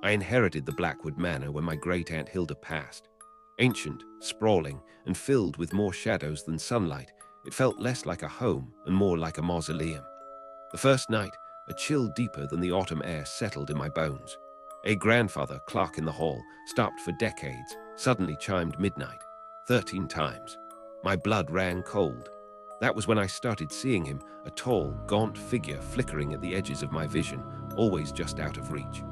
I inherited the Blackwood Manor when my great-aunt Hilda passed. Ancient, sprawling, and filled with more shadows than sunlight, it felt less like a home and more like a mausoleum. The first night, a chill deeper than the autumn air settled in my bones. A grandfather clock in the hall, stopped for decades, suddenly chimed midnight, 13 times. My blood ran cold. That was when I started seeing him, a tall, gaunt figure flickering at the edges of my vision, always just out of reach.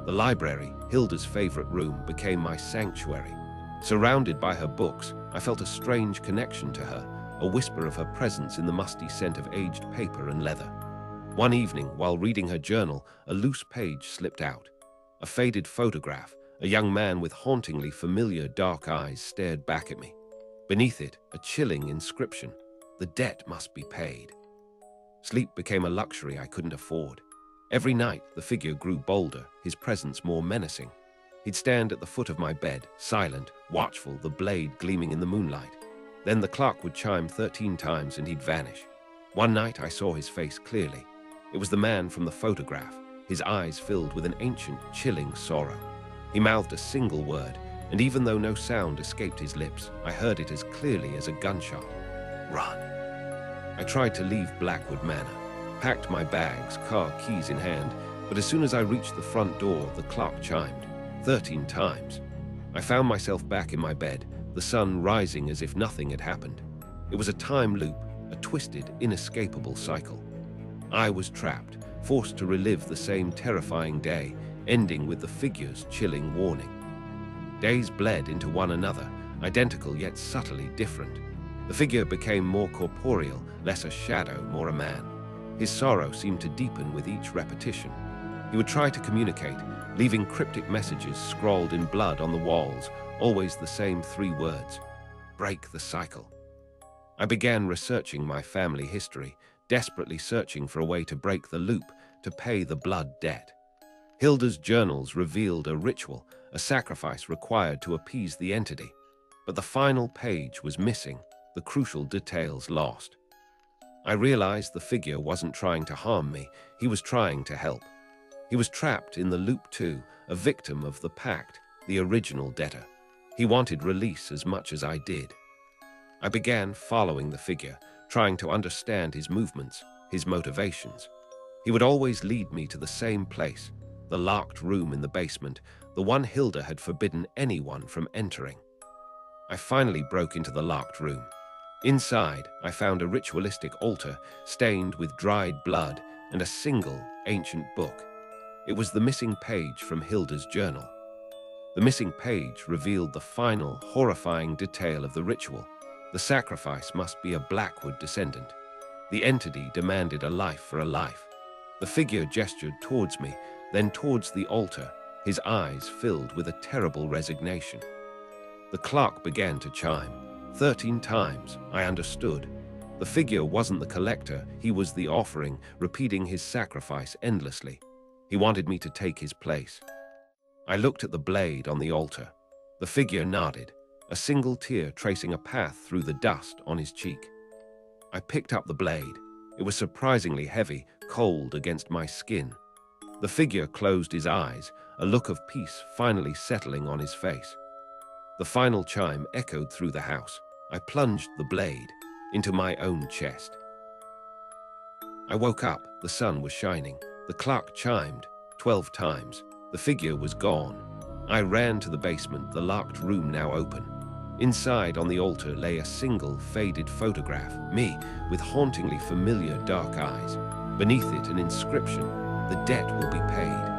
The library, Hilda's favorite room, became my sanctuary. Surrounded by her books, I felt a strange connection to her, a whisper of her presence in the musty scent of aged paper and leather. One evening, while reading her journal, a loose page slipped out. A faded photograph, a young man with hauntingly familiar dark eyes stared back at me. Beneath it, a chilling inscription. The debt must be paid. Sleep became a luxury I couldn't afford. Every night, the figure grew bolder, his presence more menacing. He'd stand at the foot of my bed, silent, watchful, the blade gleaming in the moonlight. Then the clock would chime 13 times and he'd vanish. One night, I saw his face clearly. It was the man from the photograph, his eyes filled with an ancient, chilling sorrow. He mouthed a single word, and even though no sound escaped his lips, I heard it as clearly as a gunshot. Run. I tried to leave Blackwood Manor, packed my bags, car keys in hand, but as soon as I reached the front door, the clock chimed, 13 times. I found myself back in my bed, the sun rising as if nothing had happened. It was a time loop, a twisted, inescapable cycle. I was trapped, forced to relive the same terrifying day, ending with the figure's chilling warning. Days bled into one another, identical yet subtly different. The figure became more corporeal, less a shadow, more a man. His sorrow seemed to deepen with each repetition. He would try to communicate, leaving cryptic messages scrawled in blood on the walls, always the same 3 words: break the cycle. I began researching my family history, desperately searching for a way to break the loop, to pay the blood debt. Hilda's journals revealed a ritual, a sacrifice required to appease the entity. But the final page was missing, the crucial details lost. I realized the figure wasn't trying to harm me, he was trying to help. He was trapped in the loop too, a victim of the pact, the original debtor. He wanted release as much as I did. I began following the figure, trying to understand his movements, his motivations. He would always lead me to the same place, the locked room in the basement, the one Hilda had forbidden anyone from entering. I finally broke into the locked room. Inside, I found a ritualistic altar stained with dried blood and a single ancient book. It was the missing page from Hilda's journal. The missing page revealed the final, horrifying detail of the ritual. The sacrifice must be a Blackwood descendant. The entity demanded a life for a life. The figure gestured towards me, then towards the altar, his eyes filled with a terrible resignation. The clock began to chime. 13 times, I understood. The figure wasn't the collector, he was the offering, repeating his sacrifice endlessly. He wanted me to take his place. I looked at the blade on the altar. The figure nodded, a single tear tracing a path through the dust on his cheek. I picked up the blade. It was surprisingly heavy, cold against my skin. The figure closed his eyes, a look of peace finally settling on his face. The final chime echoed through the house. I plunged the blade into my own chest. I woke up. The sun was shining. The clock chimed 12 times. The figure was gone. I ran to the basement, the locked room now open. Inside on the altar lay a single faded photograph, me with hauntingly familiar dark eyes. Beneath it an inscription, "The debt will be paid."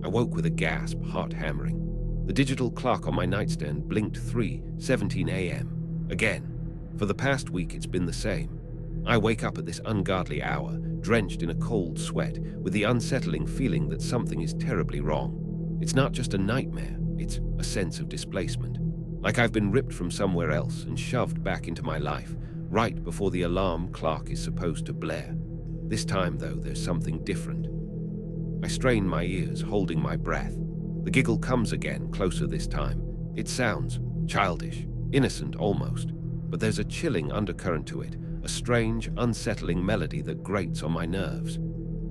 I woke with a gasp, heart hammering. The digital clock on my nightstand blinked 3:17 a.m. Again. For the past week it's been the same. I wake up at this ungodly hour, drenched in a cold sweat, with the unsettling feeling that something is terribly wrong. It's not just a nightmare, it's a sense of displacement. Like I've been ripped from somewhere else and shoved back into my life, right before the alarm clock is supposed to blare. This time, though, there's something different. I strain my ears, holding my breath. The giggle comes again, closer this time. It sounds childish, innocent almost. but there's a chilling undercurrent to it, a strange, unsettling melody that grates on my nerves.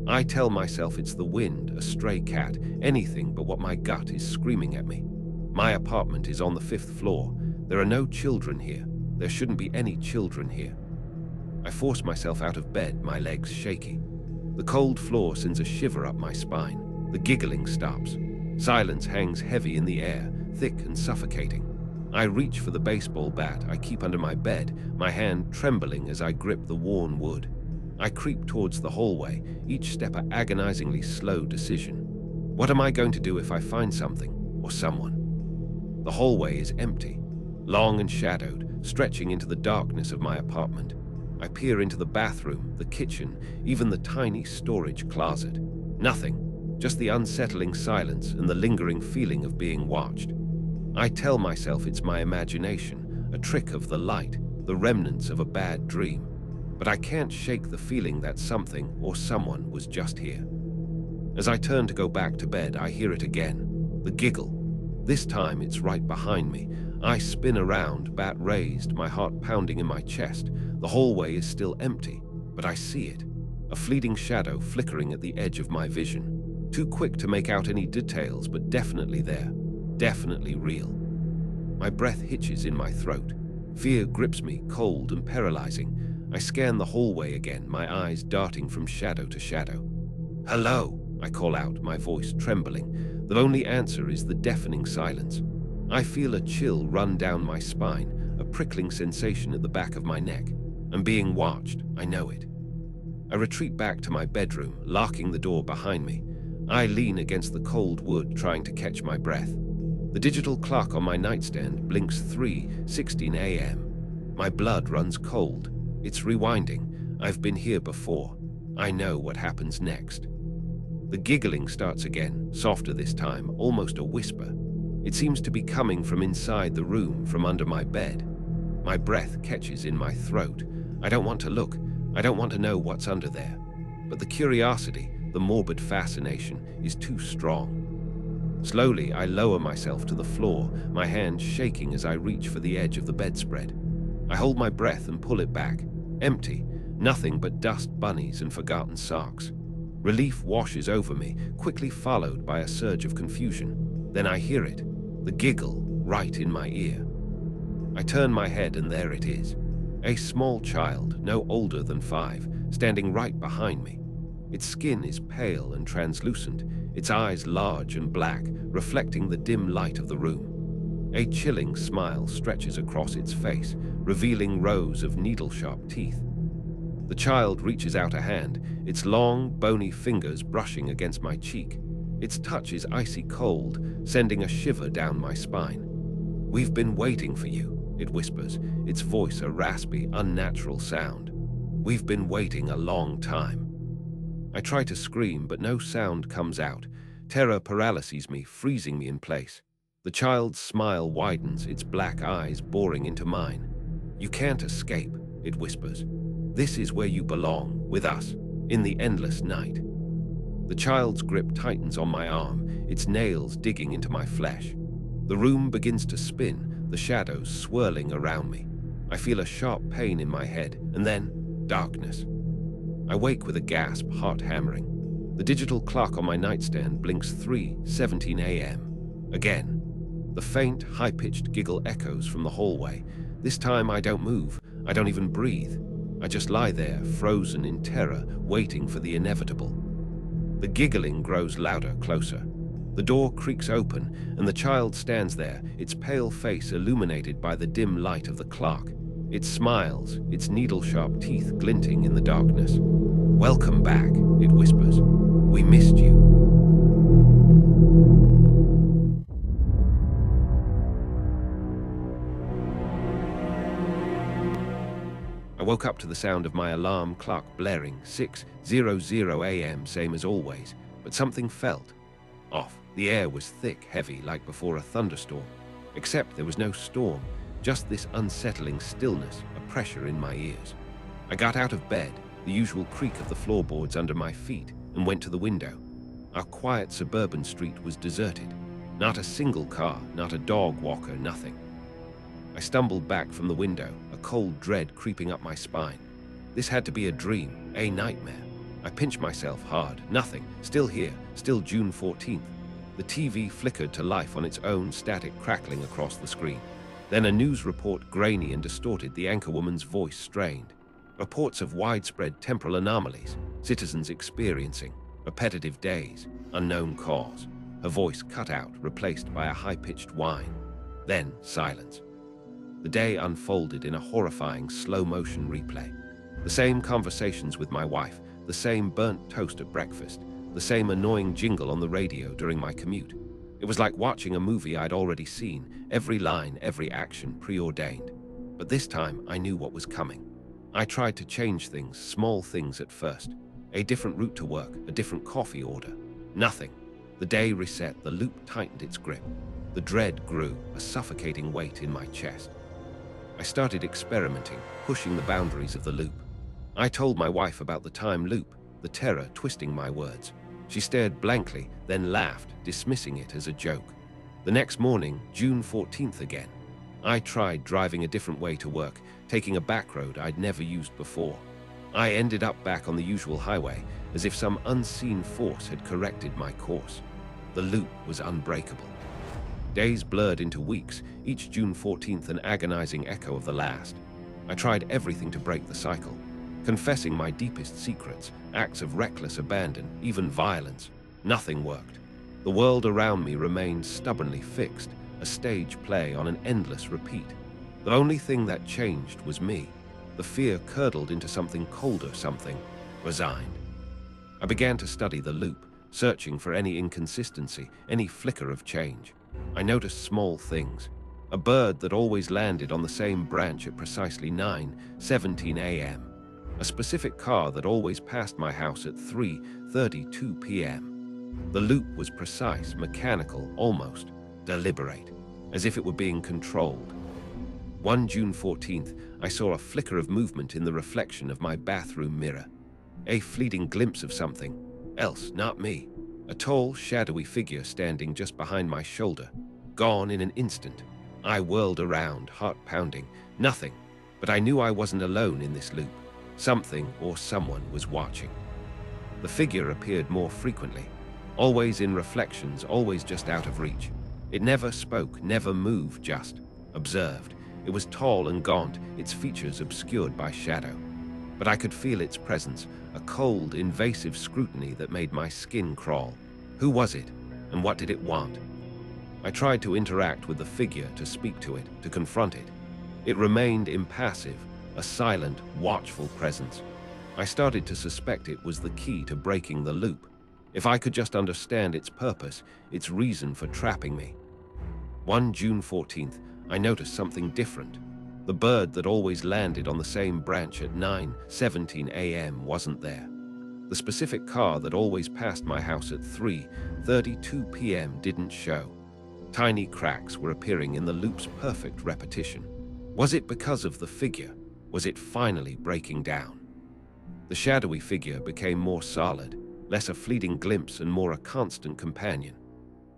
I tell myself it's the wind, a stray cat, anything but what my gut is screaming at me. My apartment is on the 5th floor. There are no children here. There shouldn't be any children here. I force myself out of bed, my legs shaky. The cold floor sends a shiver up my spine. The giggling stops. Silence hangs heavy in the air, thick and suffocating. I reach for the baseball bat I keep under my bed, my hand trembling as I grip the worn wood. I creep towards the hallway, each step an agonizingly slow decision. What am I going to do if I find something or someone? The hallway is empty, long and shadowed, stretching into the darkness of my apartment. I peer into the bathroom, the kitchen, even the tiny storage closet. Nothing, just the unsettling silence and the lingering feeling of being watched. I tell myself it's my imagination, a trick of the light, the remnants of a bad dream. But I can't shake the feeling that something or someone was just here. As I turn to go back to bed, I hear it again, the giggle. This time it's right behind me. I spin around, bat raised, my heart pounding in my chest. The hallway is still empty, but I see it. A fleeting shadow flickering at the edge of my vision. Too quick to make out any details, but definitely there. Definitely real. My breath hitches in my throat. Fear grips me, cold and paralyzing. I scan the hallway again, my eyes darting from shadow to shadow. "Hello," I call out, my voice trembling. The only answer is the deafening silence. I feel a chill run down my spine, a prickling sensation at the back of my neck. I'm being watched, I know it. I retreat back to my bedroom, locking the door behind me. I lean against the cold wood, trying to catch my breath. The digital clock on my nightstand blinks 3:16 a.m. My blood runs cold. It's rewinding. I've been here before. I know what happens next. The giggling starts again, softer this time, almost a whisper. It seems to be coming from inside the room, from under my bed. My breath catches in my throat. I don't want to look. I don't want to know what's under there. But the curiosity, the morbid fascination, is too strong. Slowly, I lower myself to the floor, my hands shaking as I reach for the edge of the bedspread. I hold my breath and pull it back. Empty. Nothing but dust bunnies and forgotten socks. Relief washes over me, quickly followed by a surge of confusion. Then I hear it, the giggle, right in my ear. I turn my head and there it is. A small child, no older than 5, standing right behind me. Its skin is pale and translucent, its eyes large and black, reflecting the dim light of the room. A chilling smile stretches across its face, revealing rows of needle-sharp teeth. The child reaches out a hand, its long, bony fingers brushing against my cheek. Its touch is icy cold, sending a shiver down my spine. "We've been waiting for you," it whispers, its voice a raspy, unnatural sound. "We've been waiting a long time." I try to scream, but no sound comes out. Terror paralyses me, freezing me in place. The child's smile widens, its black eyes boring into mine. "You can't escape," it whispers. "This is where you belong, with us, in the endless night." The child's grip tightens on my arm, its nails digging into my flesh. The room begins to spin, the shadows swirling around me. I feel a sharp pain in my head, and then darkness. I wake with a gasp, heart hammering. The digital clock on my nightstand blinks 3:17 a.m. Again. The faint, high-pitched giggle echoes from the hallway. This time I don't move, I don't even breathe. I just lie there, frozen in terror, waiting for the inevitable. The giggling grows louder, closer. The door creaks open, and the child stands there, its pale face illuminated by the dim light of the clock. It smiles, its needle-sharp teeth glinting in the darkness. "Welcome back," it whispers. "We missed you." I woke up to the sound of my alarm clock blaring, 6:00 a.m., same as always, but something felt off. The air was thick, heavy, like before a thunderstorm. Except there was no storm, just this unsettling stillness, a pressure in my ears. I got out of bed, the usual creak of the floorboards under my feet, and went to the window. Our quiet suburban street was deserted. Not a single car, not a dog walker, nothing. I I stumbled back from the window, a cold dread creeping up my spine. This had to be a dream, a nightmare. I pinched myself hard. Nothing. Still here. Still June 14th. The TV flickered to life on its own, static crackling across the screen. Then a news report, grainy and distorted, the anchorwoman's voice strained. Reports of widespread temporal anomalies, citizens experiencing repetitive days, unknown cause. Her voice cut out, replaced by a high-pitched whine. Then silence. The day unfolded in a horrifying slow-motion replay. The same conversations with my wife, the same burnt toast at breakfast, the same annoying jingle on the radio during my commute. It was like watching a movie I'd already seen, every line, every action preordained. But this time I knew what was coming. I tried to change things, small things at first. A different route to work, a different coffee order. Nothing. The day reset, the loop tightened its grip. The dread grew, a suffocating weight in my chest. I started experimenting, pushing the boundaries of the loop. I told my wife about the time loop, the terror twisting my words. She stared blankly, then laughed, dismissing it as a joke. The next morning, June 14th again. I tried driving a different way to work, taking a back road I'd never used before. I ended up back on the usual highway, as if some unseen force had corrected my course. The loop was unbreakable. Days blurred into weeks, each June 14th an agonizing echo of the last. I tried everything to break the cycle, confessing my deepest secrets, acts of reckless abandon, even violence. Nothing worked. The world around me remained stubbornly fixed, a stage play on an endless repeat. The only thing that changed was me. The fear curdled into something colder, something resigned. I began to study the loop, searching for any inconsistency, any flicker of change. I noticed small things. A bird that always landed on the same branch at precisely 9:17 a.m. A specific car that always passed my house at 3:32 p.m. The loop was precise, mechanical, almost deliberate, as if it were being controlled. One June 14th, I saw a flicker of movement in the reflection of my bathroom mirror. A fleeting glimpse of something else, not me. A tall, shadowy figure standing just behind my shoulder. Gone in an instant. I whirled around, heart pounding. Nothing. But I knew I wasn't alone in this loop. Something or someone was watching. The figure appeared more frequently. Always in reflections, always just out of reach. It never spoke, never moved, just observed. It was tall and gaunt, its features obscured by shadow. But I could feel its presence, a cold, invasive scrutiny that made my skin crawl. Who was it, and what did it want? I tried to interact with the figure, to speak to it, to confront it. It remained impassive, a silent, watchful presence. I started to suspect it was the key to breaking the loop. If I could just understand its purpose, its reason for trapping me. One June 14th, I noticed something different. The bird that always landed on the same branch at 9:17 a.m. wasn't there. The specific car that always passed my house at 3:32 p.m. didn't show. Tiny cracks were appearing in the loop's perfect repetition. Was it because of the figure? Was it finally breaking down? The shadowy figure became more solid, less a fleeting glimpse and more a constant companion.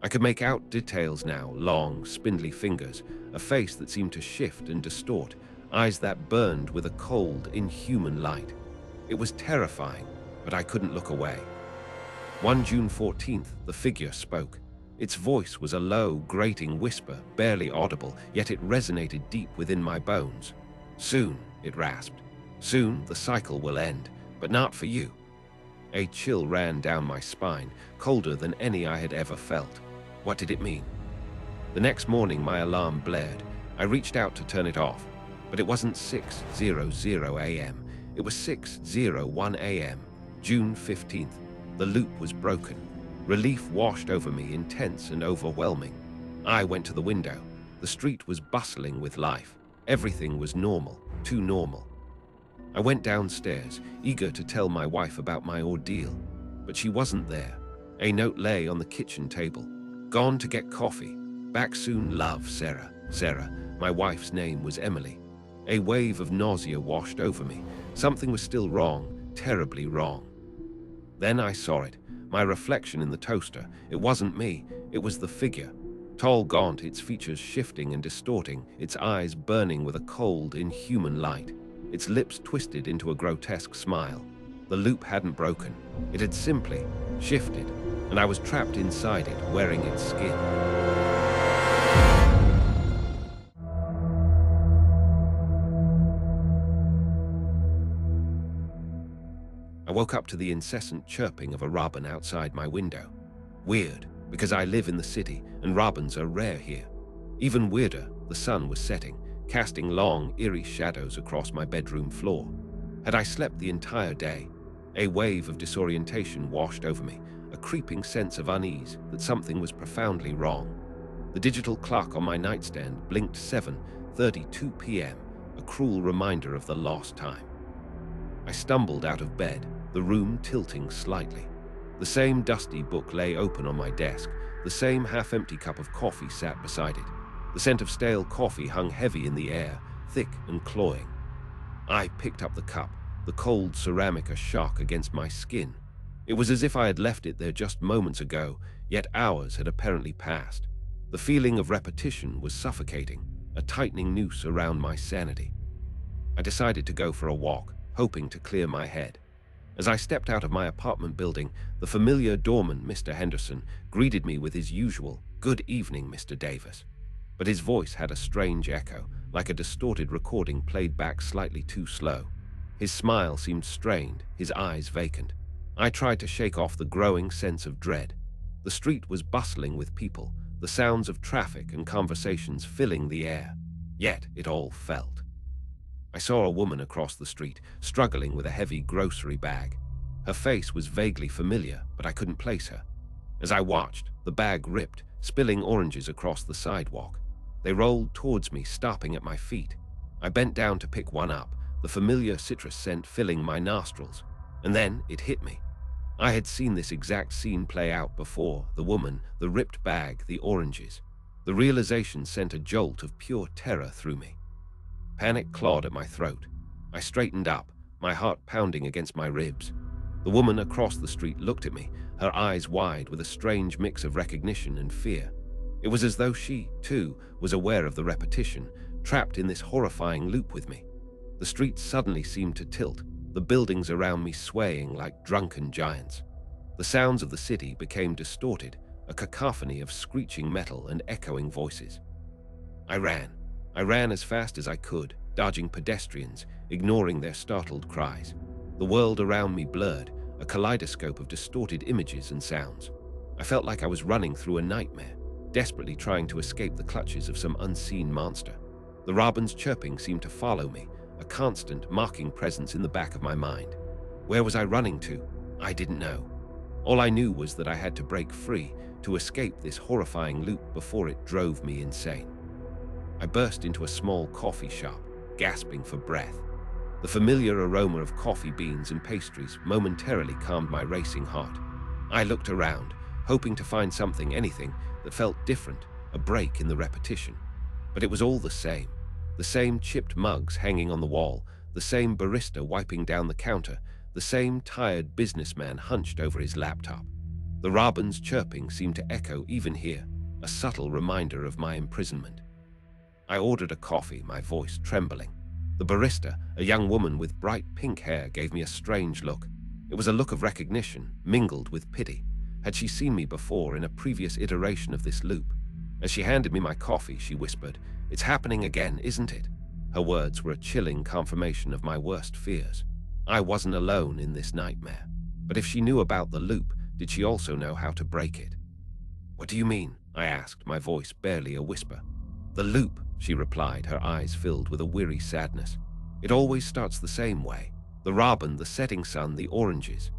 I could make out details now, long, spindly fingers, a face that seemed to shift and distort, eyes that burned with a cold, inhuman light. It was terrifying, but I couldn't look away. One June 14th, the figure spoke. Its voice was a low, grating whisper, barely audible, yet it resonated deep within my bones. Soon, it rasped. Soon, the cycle will end, but not for you. A chill ran down my spine, colder than any I had ever felt. What did it mean? The next morning, my alarm blared. I reached out to turn it off, but it wasn't 6:00 a.m. It was 6:01 a.m., June 15th. The loop was broken. Relief washed over me, intense and overwhelming. I went to the window. The street was bustling with life. Everything was normal, too normal. I went downstairs, eager to tell my wife about my ordeal, but she wasn't there. A note lay on the kitchen table. Gone to get coffee. Back soon, love, Sarah. Sarah, my wife's name was Emily. A wave of nausea washed over me. Something was still wrong, terribly wrong. Then I saw it, my reflection in the toaster. It wasn't me, it was the figure. Tall, gaunt, its features shifting and distorting, its eyes burning with a cold, inhuman light, its lips twisted into a grotesque smile. The loop hadn't broken. It had simply shifted, and I was trapped inside it, wearing its skin. I woke up to the incessant chirping of a robin outside my window. Weird, because I live in the city, and robins are rare here. Even weirder, the sun was setting, casting long, eerie shadows across my bedroom floor. Had I slept the entire day? A wave of disorientation washed over me, a creeping sense of unease that something was profoundly wrong. The digital clock on my nightstand blinked 7:32 p.m., a cruel reminder of the lost time. I stumbled out of bed, the room tilting slightly. The same dusty book lay open on my desk, the same half-empty cup of coffee sat beside it. The scent of stale coffee hung heavy in the air, thick and cloying. I picked up the cup, the cold ceramic a shock against my skin. It was as if I had left it there just moments ago, yet hours had apparently passed. The feeling of repetition was suffocating, a tightening noose around my sanity. I decided to go for a walk, hoping to clear my head. As I stepped out of my apartment building, the familiar doorman, Mr. Henderson, greeted me with his usual, "Good evening, Mr. Davis." But his voice had a strange echo, like a distorted recording played back slightly too slow. His smile seemed strained, his eyes vacant. I tried to shake off the growing sense of dread. The street was bustling with people, the sounds of traffic and conversations filling the air. Yet it all felt. I saw a woman across the street, struggling with a heavy grocery bag. Her face was vaguely familiar, but I couldn't place her. As I watched, the bag ripped, spilling oranges across the sidewalk. They rolled towards me, stopping at my feet. I bent down to pick one up, the familiar citrus scent filling my nostrils. And then it hit me. I had seen this exact scene play out before: the woman, the ripped bag, the oranges. The realization sent a jolt of pure terror through me. Panic clawed at my throat. I straightened up, my heart pounding against my ribs. The woman across the street looked at me, her eyes wide with a strange mix of recognition and fear. It was as though she, too, was aware of the repetition, trapped in this horrifying loop with me. The street suddenly seemed to tilt, the buildings around me swaying like drunken giants. The sounds of the city became distorted, a cacophony of screeching metal and echoing voices. I ran. I ran as fast as I could, dodging pedestrians, ignoring their startled cries. The world around me blurred, a kaleidoscope of distorted images and sounds. I felt like I was running through a nightmare, desperately trying to escape the clutches of some unseen monster. The robin's chirping seemed to follow me, a constant, mocking presence in the back of my mind. Where was I running to? I didn't know. All I knew was that I had to break free, to escape this horrifying loop before it drove me insane. I burst into a small coffee shop, gasping for breath. The familiar aroma of coffee beans and pastries momentarily calmed my racing heart. I looked around, hoping to find something, anything, that felt different, a break in the repetition. But it was all the same chipped mugs hanging on the wall, the same barista wiping down the counter, the same tired businessman hunched over his laptop. The robin's chirping seemed to echo even here, a subtle reminder of my imprisonment. I ordered a coffee, my voice trembling. The barista, a young woman with bright pink hair, gave me a strange look. It was a look of recognition, mingled with pity. Had she seen me before in a previous iteration of this loop? As she handed me my coffee, she whispered, "It's happening again, isn't it?" Her words were a chilling confirmation of my worst fears. I wasn't alone in this nightmare. But if she knew about the loop, did she also know how to break it? "What do you mean?" I asked, my voice barely a whisper. "The loop," she replied, her eyes filled with a weary sadness. "It always starts the same way. The robin, the setting sun, the oranges."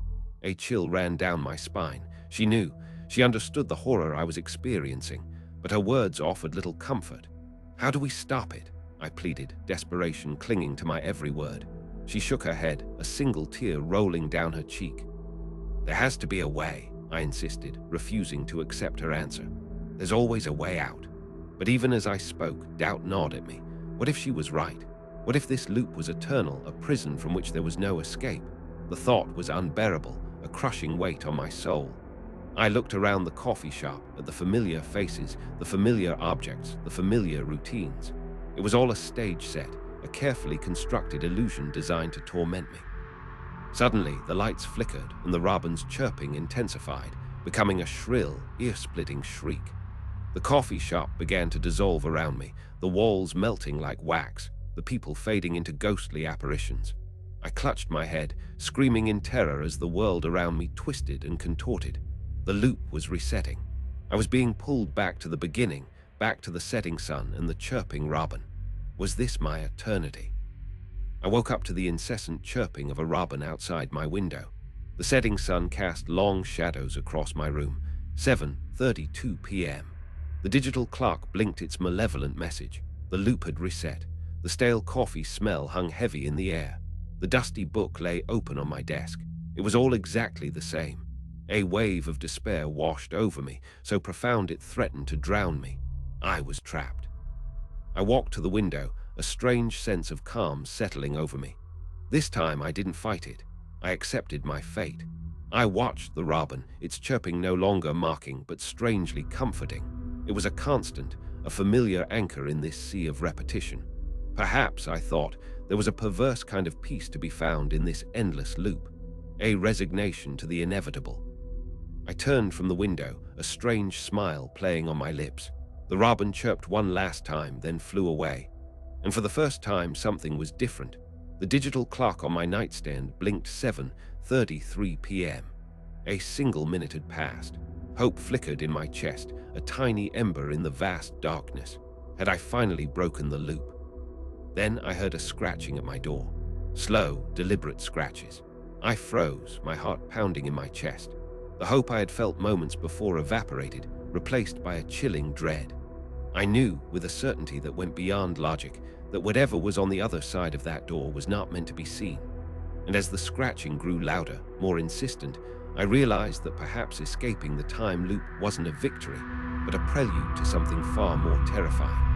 A chill ran down my spine. She knew. She understood the horror I was experiencing, but her words offered little comfort. "How do we stop it?" I pleaded, desperation clinging to my every word. She shook her head, a single tear rolling down her cheek. "There has to be a way," I insisted, refusing to accept her answer. "There's always a way out." But even as I spoke, doubt gnawed at me. What if she was right? What if this loop was eternal, a prison from which there was no escape? The thought was unbearable, a crushing weight on my soul. I looked around the coffee shop at the familiar faces, the familiar objects, the familiar routines. It was all a stage set, a carefully constructed illusion designed to torment me. Suddenly, the lights flickered and the robin's chirping intensified, becoming a shrill, ear-splitting shriek. The coffee shop began to dissolve around me, the walls melting like wax, the people fading into ghostly apparitions. I clutched my head, screaming in terror as the world around me twisted and contorted. The loop was resetting. I was being pulled back to the beginning, back to the setting sun and the chirping robin. Was this my eternity? I woke up to the incessant chirping of a robin outside my window. The setting sun cast long shadows across my room. 7:32 p.m. The digital clock blinked its malevolent message. The loop had reset. The stale coffee smell hung heavy in the air. The dusty book lay open on my desk. It was all exactly the same. A wave of despair washed over me, so profound it threatened to drown me. I was trapped. I walked to the window, a strange sense of calm settling over me. This time I didn't fight it. I accepted my fate. I watched the robin, its chirping no longer mocking but strangely comforting. It was a constant, a familiar anchor in this sea of repetition. Perhaps, I thought, there was a perverse kind of peace to be found in this endless loop, a resignation to the inevitable. I turned from the window, a strange smile playing on my lips. The robin chirped one last time, then flew away. And for the first time, something was different. The digital clock on my nightstand blinked 7:33 p.m. A single minute had passed. Hope flickered in my chest, a tiny ember in the vast darkness. Had I finally broken the loop? Then I heard a scratching at my door. Slow, deliberate scratches. I froze, my heart pounding in my chest. The hope I had felt moments before evaporated, replaced by a chilling dread. I knew, with a certainty that went beyond logic, that whatever was on the other side of that door was not meant to be seen. And as the scratching grew louder, more insistent, I realized that perhaps escaping the time loop wasn't a victory, but a prelude to something far more terrifying.